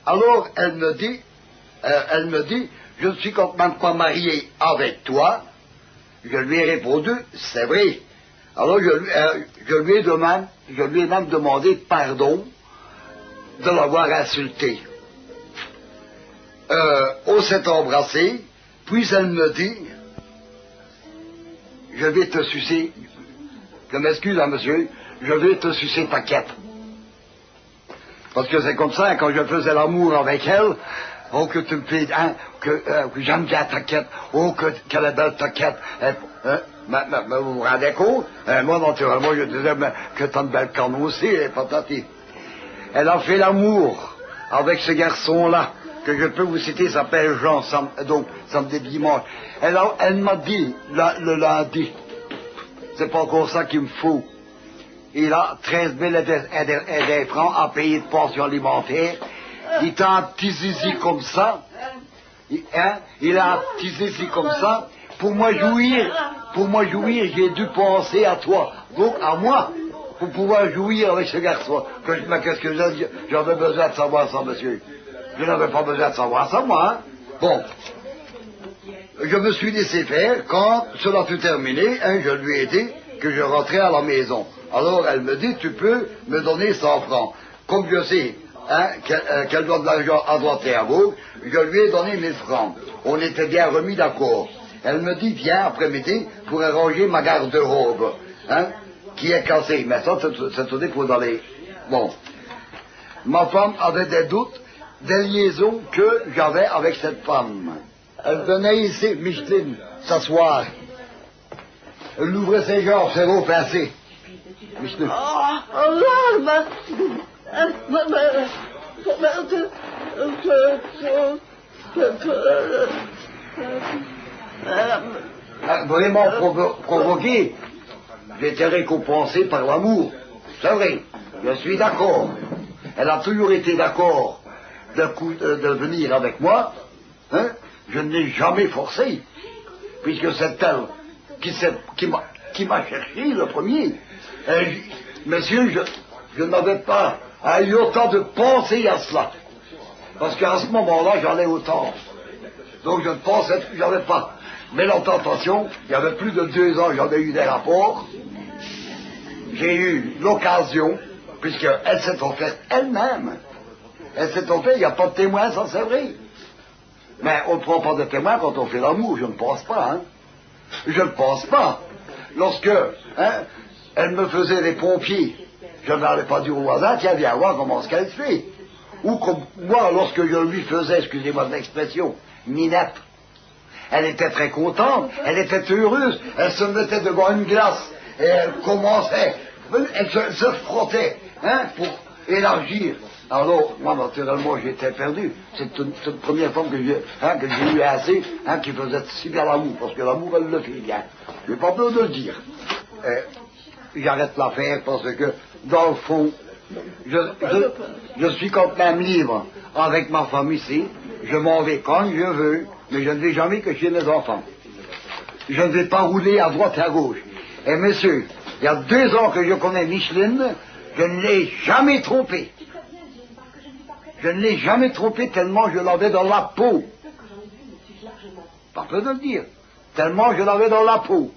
Alors, elle me dit, je suis complètement pas marié avec toi. Je lui ai répondu, c'est vrai. Alors, je lui ai même demandé pardon de l'avoir insulté. On s'est embrassé, puis elle me dit, je vais te sucer, je m'excuse, hein, monsieur, je vais te sucer ta quête. Parce que c'est comme ça, quand je faisais l'amour avec elle, oh, que tu me fais, hein, que j'aime bien ta quête, oh, qu'elle est belle ta quête. Mais vous vous rendez compte? Moi, naturellement, je disais, mais que t'as une belle canne aussi, et patati. Elle a fait l'amour avec ce garçon-là, que je peux vous citer, s'appelle Jean, donc samedi dimanche. Elle m'a dit, le lundi, c'est pas encore ça qu'il me faut. Il a 13 000 et des francs à payer de pension alimentaire. Il a un petit zizi comme ça. Il a un petit zizi comme ça. Pour moi jouir, j'ai dû penser à toi. Donc à moi, pour pouvoir jouir avec ce garçon. Mais qu'est-ce que j'avais besoin de savoir ça, monsieur? Je n'avais pas besoin de savoir ça, moi. Hein? Bon. Je me suis laissé faire. Quand cela fut terminé, hein, je lui ai dit que je rentrais à la maison. Alors elle me dit, tu peux me donner 100 francs. Comme je sais hein, qu'elle doit de l'argent à droite et à gauche, je lui ai donné 1000 francs. On était bien remis d'accord. Elle me dit, viens après-midi pour arranger ma garde-robe, hein, qui est cassée. Mais ça, c'est tout pour dans les... Bon. Ma femme avait des doutes, des liaisons que j'avais avec cette femme. Elle venait ici, Micheline, s'asseoir. Elle ouvrait ses jambes, ses veaux pincés. Micheline. Vraiment provoqué. J'étais récompensé par l'amour. C'est vrai, je suis d'accord. Elle a toujours été d'accord de venir avec moi. Hein? Je ne l'ai jamais forcé, puisque c'est elle qui m'a cherché le premier. Monsieur, je n'avais pas eu autant de penser à cela. Parce qu'à ce moment-là, j'en ai autant. Donc je ne pensais, j'avais pas. Mais la tentation, il y avait plus de 2 ans, j'avais eu des rapports. J'ai eu l'occasion, puisqu'elle s'est offerte elle-même. Elle s'est offerte, il n'y a pas de témoin, ça c'est vrai. Mais on ne prend pas de témoin quand on fait l'amour, je ne pense pas. Hein. Je ne pense pas. Lorsque elle me faisait les pompiers, je n'allais pas dire au voisin, tiens, viens voir comment ce qu'elle fait. Ou comme moi, lorsque je lui faisais, excusez-moi de l'expression, Minette, elle était très contente, elle était heureuse, elle se mettait devant une glace, et elle commençait, elle se frottait, hein, pour élargir. Alors, moi, naturellement, j'étais perdu. C'est une première femme que j'ai eu assez, qui faisait si bien l'amour, parce que l'amour, elle le fait bien. Je n'ai pas peur de le dire. J'arrête l'affaire parce que, dans le fond, je suis quand même libre avec ma femme ici. Je m'en vais quand je veux, mais je ne vais jamais que chez mes enfants. Je ne vais pas rouler à droite et à gauche. Et monsieur, il y a 2 ans que je connais Micheline, je ne l'ai jamais trompée. Je ne l'ai jamais trompée tellement je l'avais dans la peau. Pas peur de le dire. Tellement je l'avais dans la peau.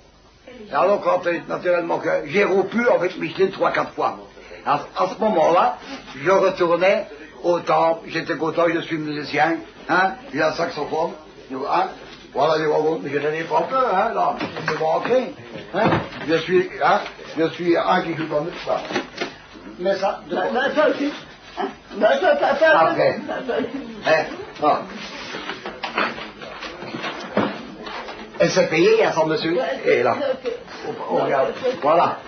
Et alors quand naturellement que j'ai rompu avec Micheline 3-4 fois. À ce moment-là, je retournais au temple, j'étais content, je suis musicien, hein, j'ai un saxophone, hein, voilà les wagons, je n'en ai pas peur, hein, là, je vais rentrer, hein, je suis un qui joue comme ça. Mais ça, ça aussi. Après. Ah. Elle s'est payée à son monsieur. Et là. On regarde. Voilà.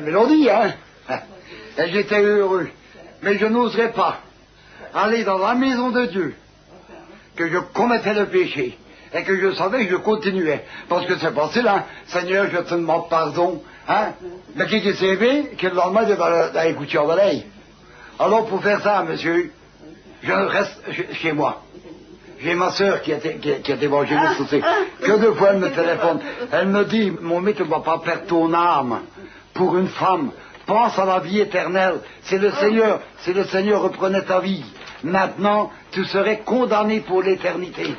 mélodie, hein. Et j'étais heureux. Mais je n'oserais pas aller dans la maison de Dieu, que je commettais le péché, et que je savais que je continuais. Parce que c'est facile, hein. Seigneur, je te demande pardon, hein. Mais qui s'est levé, que le lendemain, d'aller coucher en veille. Alors, pour faire ça, monsieur, je reste chez moi. J'ai ma sœur qui est évangéliste aussi. Que deux fois elle me téléphone. Elle me dit, mon mec, tu ne vas pas perdre ton âme pour une femme. Pense à la vie éternelle. C'est le Seigneur reprenait ta vie. Maintenant, tu serais condamné pour l'éternité.